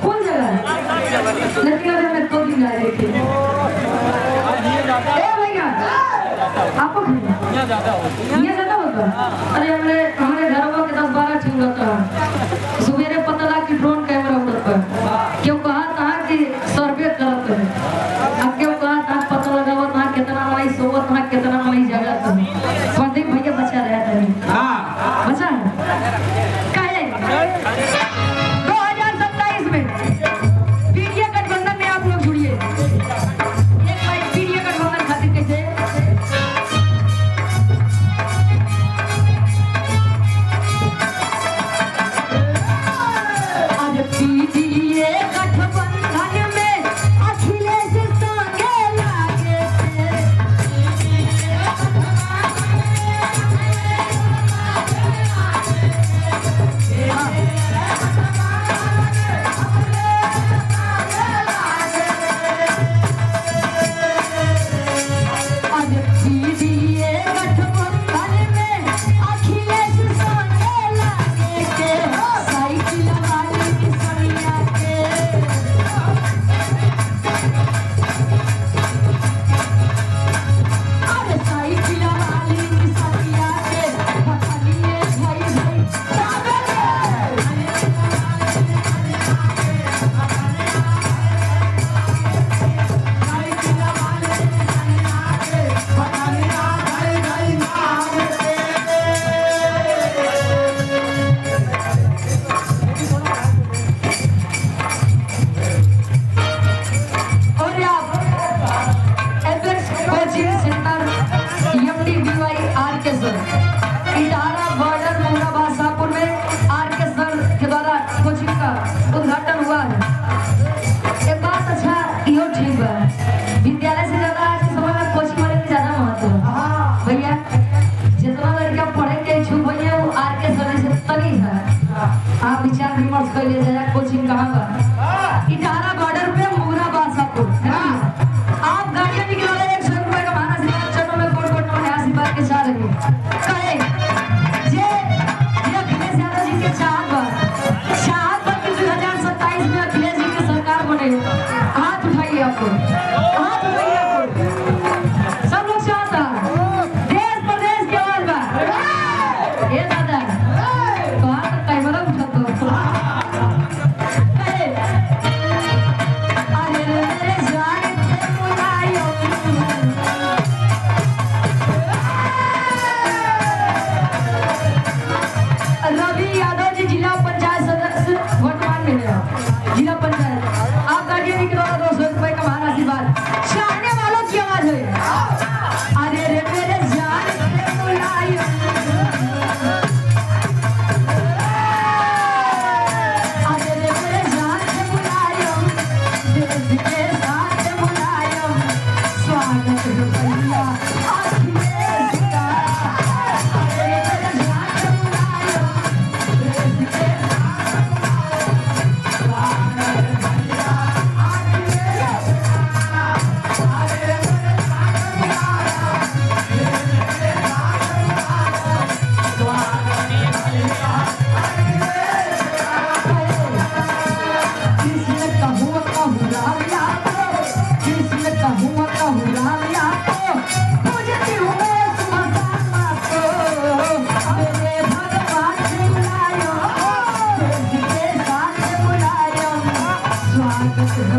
कौन जगह लेकिन अरे मैं 2 दिन आए थे। ए भैया आपको यहाँ ज्यादा होता। अरे हमारे घरों के 10-12 ठीक होता है। सुबेरे पता लगा कि ड्रोन कैमरा उड़ता है। क्यों कहा था कि सर्वे करते हैं। अब क्यों कहा था पता लगा वो था कितना हमारी सोवत था कितना हमारी जगह था। प्रदीप भैया बचा रहा था। हाँ बचा कहे 2027 में पीडीए गठबंधन में आप लोग जुड़िए। एक बार पीडीए गठबंधन खातिर कैसे उद्घाटन हुआ है। एक बात अच्छा यो ठीक है। विद्यालय से ज्यादा आज के समय में कोचिंग वाले की ज्यादा महत्व है। भैया जितना लड़का पढ़े के इच्छुक भैया वो आर के सर से तनी है। आप विचार विमर्श कर लिए जाए कोचिंग कहाँ पर इटारा बॉर्डर पे मुगरा बादशाहपुर आप गाड़ियाँ निकला 100 रुपए का भाड़ा से चलो में कोट कोट में 80 बात के साथ कहे ये अखिलेश यादव जी के चाहत पर 2027 में अखिलेश जी की सरकार बने। हाथ उठाइए आपको हाथ उठाइए आपको सब लोग चाहता देश प्रदेश की आवाज बा ये दादा तो हाथ कैमरा उठा दो। अरे रे जान के बुलायो रवि यादव जी जिला पंचायत सदस्य वर्तमान में है। जिला पंचायत आप गाड़ियाँ निकलो 200 रुपए का महान आशीर्वाद चाहने वालों की आवाज है। अरे रे मेरे जान के बुलायो अरे रे मेरे जान के बुलायो देश के साथ बुलायो स्वागत है भैया अखिलेश का। अरे मेरे जान के बुलायो देश के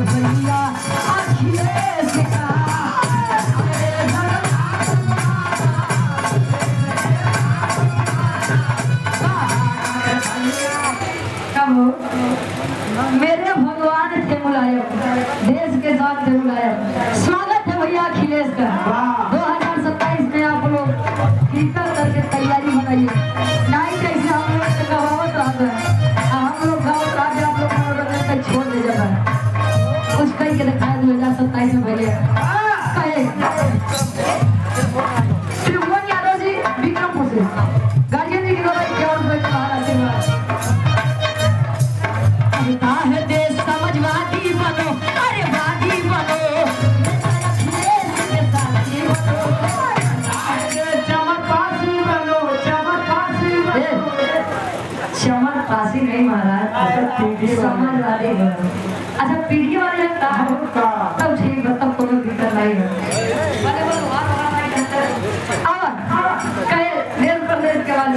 भैया अखिलेश का। मेरे भगवान थे मुलायम देश के साथ थे मुलायम। स्वागत है भैया अखिलेश का। 2027 में आप लोग कीर्तन करके तैयारी बनाइए नहीं कैसे हम लोग से कहावत रहता है हम लोग गाँव राज्य आप लोग मनोरंजन का छोड़ दे जाता है कुछ कहीं के दिखाया 2027 में भैया त्रिभुवन यादव जी विक्रमपुर से गार्जियन जी की द्वारा 51 रुपए का आशीर्वाद। है देश समझवादी बनो अरे वादी बनो अखिलेश के साथी बनो चमरपासी बनो चमरपासी नहीं महाराज समझ वाले हो। अच्छा पीढ़ी वाले हैं तब ठीक है, तब कोई दिक्कत नहीं है। वाले बोलो वहाँ नहीं करते। और कहे देश प्रदेश के वाले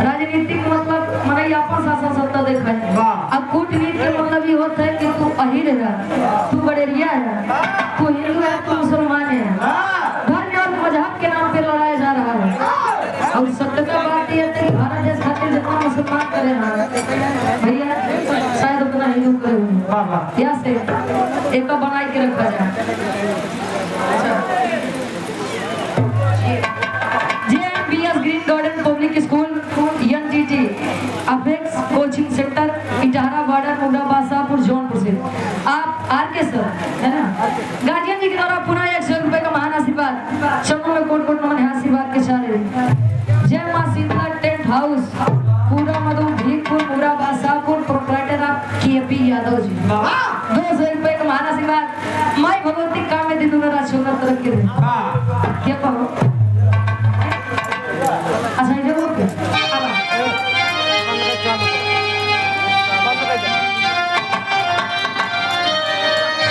राजनीतिक मतलब मने अपन शासन सत्ता देखा है। अब कूटनीति के मतलब ये होता है कि तू अहिर है, तू गडेरिया है, तू हिंदू है, तू मुसलमान है, धर्म और मजहब के नाम पे लड़ाया जा रहा है। और सत्यता बात ये है कि भारत देश खातिर जितना मुसलमान करे ना भैया शायद उतना हिंदू करे या से एक बनाए के रखा जाए। Green garden public school NGT apex coaching centre Itara border Mugra Basapur Jaunpur से आप आर के सर है ना गार्जियन जी के द्वारा पुनः 100 रुपए का महान आशीर्वाद चरणों में कोट कोट नमन आशीर्वाद के साथ जय मां शीतला टेंट हाउस पूरा मधु भीखपुर मुगरा बासापुर प्रोप्राइटर आप केपी यादव जी 200 रुपए का महान आशीर्वाद माई भगवती काम में दिन रात सुंदर तरक्की क्या कहो